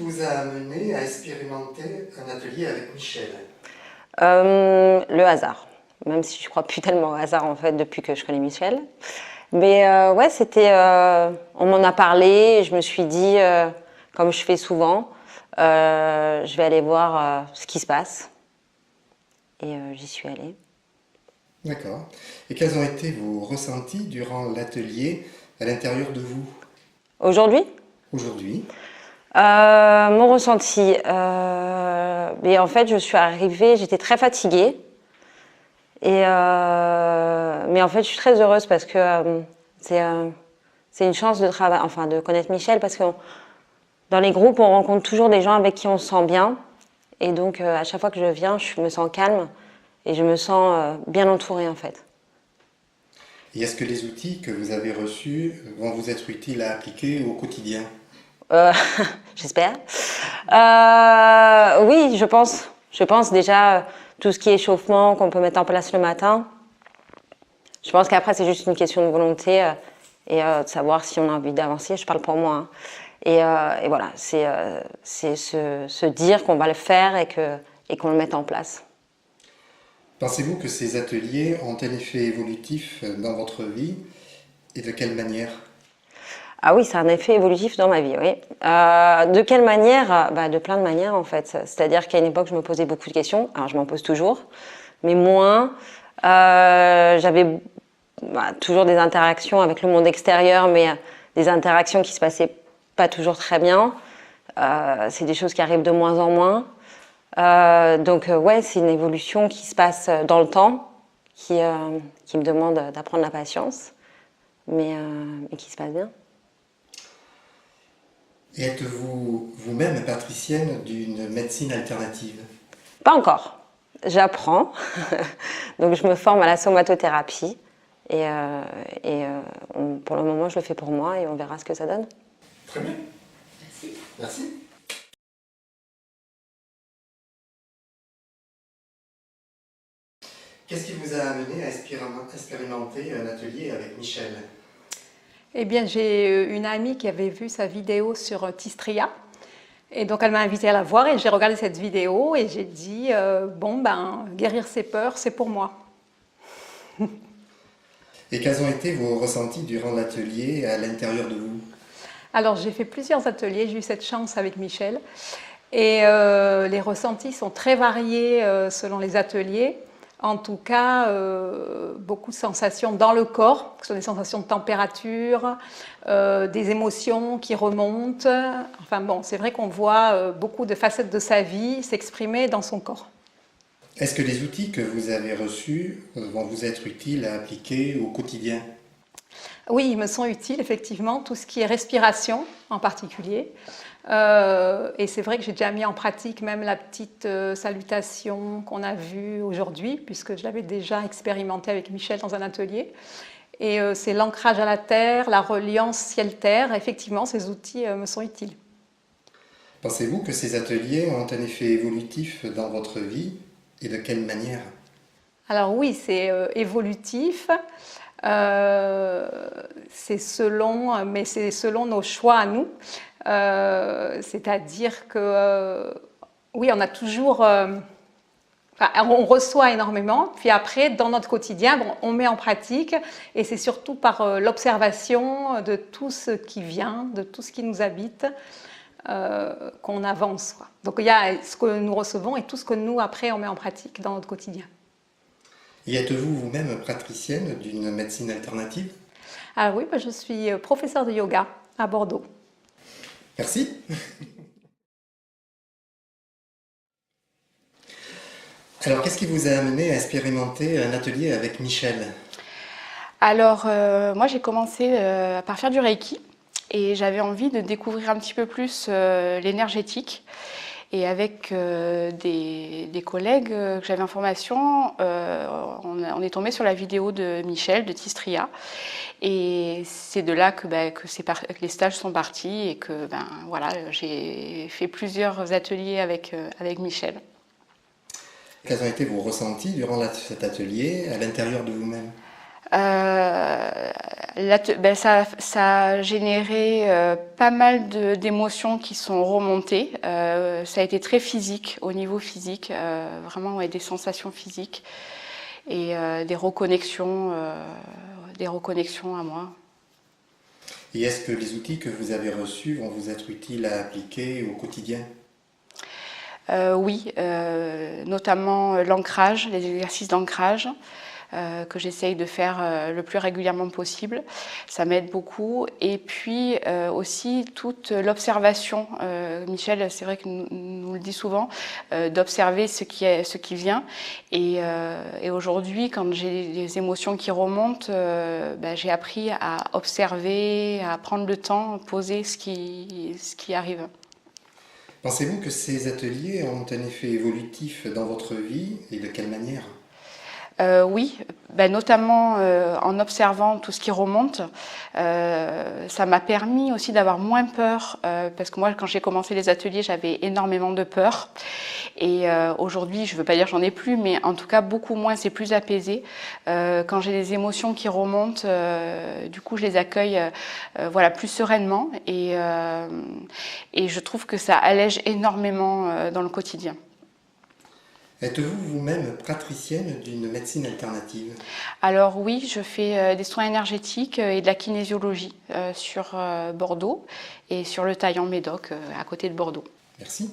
vous a amené à expérimenter un atelier avec Michel? Le hasard, même si je crois plus tellement au hasard en fait depuis que je connais Michel. Mais ouais, c'était, on m'en a parlé et je me suis dit, comme je fais souvent, je vais aller voir ce qui se passe. Et j'y suis allée. D'accord. Et quels ont été vos ressentis durant l'atelier à l'intérieur de vous Aujourd'hui, aujourd'hui? mon ressenti, mais en fait, je suis arrivée, j'étais très fatiguée. Et mais en fait, je suis très heureuse parce que c'est une chance de travailler, enfin de connaître Michel, parce que dans les groupes, on rencontre toujours des gens avec qui on se sent bien. Et donc, à chaque fois que je viens, je me sens calme et je me sens bien entourée en fait. Et est-ce que les outils que vous avez reçus vont vous être utiles à appliquer au quotidien? Euh, J'espère. Oui, je pense. Je pense déjà tout ce qui est échauffement qu'on peut mettre en place le matin. Je pense qu'après, c'est juste une question de volonté et de savoir si on a envie d'avancer. Je parle pour moi. Hein. Et voilà, c'est se dire qu'on va le faire et qu'on le mette en place. Pensez-vous que ces ateliers ont un effet évolutif dans votre vie et de quelle manière? Ah oui, c'est un effet évolutif dans ma vie, oui. De quelle manière? De plein de manières en fait. C'est-à-dire qu'à une époque, je me posais beaucoup de questions. Alors, je m'en pose toujours, mais moins. J'avais toujours des interactions avec le monde extérieur, mais des interactions qui se passaient pas toujours très bien. C'est des choses qui arrivent de moins en moins. Donc ouais, c'est une évolution qui se passe dans le temps, qui me demande d'apprendre la patience, mais qui se passe bien. Et êtes-vous vous-même patricienne d'une médecine alternative? Pas encore. J'apprends. Donc je me forme à la somatothérapie. Pour le moment, je le fais pour moi et on verra ce que ça donne. Très bien. Merci. Merci. Qu'est-ce qui vous a amené à expérimenter un atelier avec Michel? Eh bien, j'ai une amie qui avait vu sa vidéo sur Tistria. Et donc, elle m'a invitée à la voir et j'ai regardé cette vidéo et j'ai dit, guérir ses peurs, c'est pour moi. Et quels ont été vos ressentis durant l'atelier à l'intérieur de vous? Alors, j'ai fait plusieurs ateliers, j'ai eu cette chance avec Michel. Et les ressentis sont très variés selon les ateliers. En tout cas, beaucoup de sensations dans le corps, que ce sont des sensations de température, des émotions qui remontent. Enfin bon, c'est vrai qu'on voit beaucoup de facettes de sa vie s'exprimer dans son corps. Est-ce que les outils que vous avez reçus vont vous être utiles à appliquer au quotidien? Oui, ils me sont utiles, effectivement, tout ce qui est respiration en particulier. Et c'est vrai que j'ai déjà mis en pratique même la petite salutation qu'on a vue aujourd'hui, puisque je l'avais déjà expérimentée avec Michel dans un atelier. Et c'est l'ancrage à la terre, la reliance ciel-terre. Effectivement, ces outils me sont utiles. Pensez-vous que ces ateliers ont un effet évolutif dans votre vie et de quelle manière? Alors oui, c'est évolutif. C'est selon nos choix à nous. C'est-à-dire que oui, on a toujours, on reçoit énormément, puis après, dans notre quotidien, on met en pratique, et c'est surtout par l'observation de tout ce qui vient, de tout ce qui nous habite, qu'on avance, quoi. Donc il y a ce que nous recevons et tout ce que nous, après, on met en pratique dans notre quotidien. Et êtes-vous vous-même praticienne d'une médecine alternative? Ah oui, je suis professeure de yoga à Bordeaux. Merci. Alors, qu'est-ce qui vous a amené à expérimenter un atelier avec Michel? Alors, moi j'ai commencé par faire du Reiki et j'avais envie de découvrir un petit peu plus l'énergétique. Et avec des collègues que j'avais en formation, on est tombé sur la vidéo de Michel, de Tistria. Et c'est de là que les stages sont partis et que voilà, j'ai fait plusieurs ateliers avec Michel. Quels ont été vos ressentis durant cet atelier à l'intérieur de vous-même? Ça a généré pas mal d'émotions qui sont remontées. Ça a été très physique, au niveau physique, vraiment ouais, des sensations physiques et des reconnexions à moi. Et est-ce que les outils que vous avez reçus vont vous être utiles à appliquer au quotidien? Oui, notamment l'ancrage, les exercices d'ancrage. Que j'essaye de faire le plus régulièrement possible. Ça m'aide beaucoup. Et puis aussi toute l'observation. Michel, c'est vrai que nous le dit souvent, d'observer ce qui vient. Et aujourd'hui, quand j'ai des émotions qui remontent, j'ai appris à observer, à prendre le temps, poser ce qui arrive. Pensez-vous que ces ateliers ont un effet évolutif dans votre vie et de quelle manière? Oui, notamment en observant tout ce qui remonte, ça m'a permis aussi d'avoir moins peur, parce que moi quand j'ai commencé les ateliers j'avais énormément de peur et aujourd'hui je ne veux pas dire j'en ai plus, mais en tout cas beaucoup moins, c'est plus apaisé. Quand j'ai des émotions qui remontent, du coup je les accueille voilà, plus sereinement et je trouve que ça allège énormément dans le quotidien. Êtes-vous vous-même praticienne d'une médecine alternative? Alors oui, je fais des soins énergétiques et de la kinésiologie sur Bordeaux et sur le Taillan Médoc à côté de Bordeaux. Merci.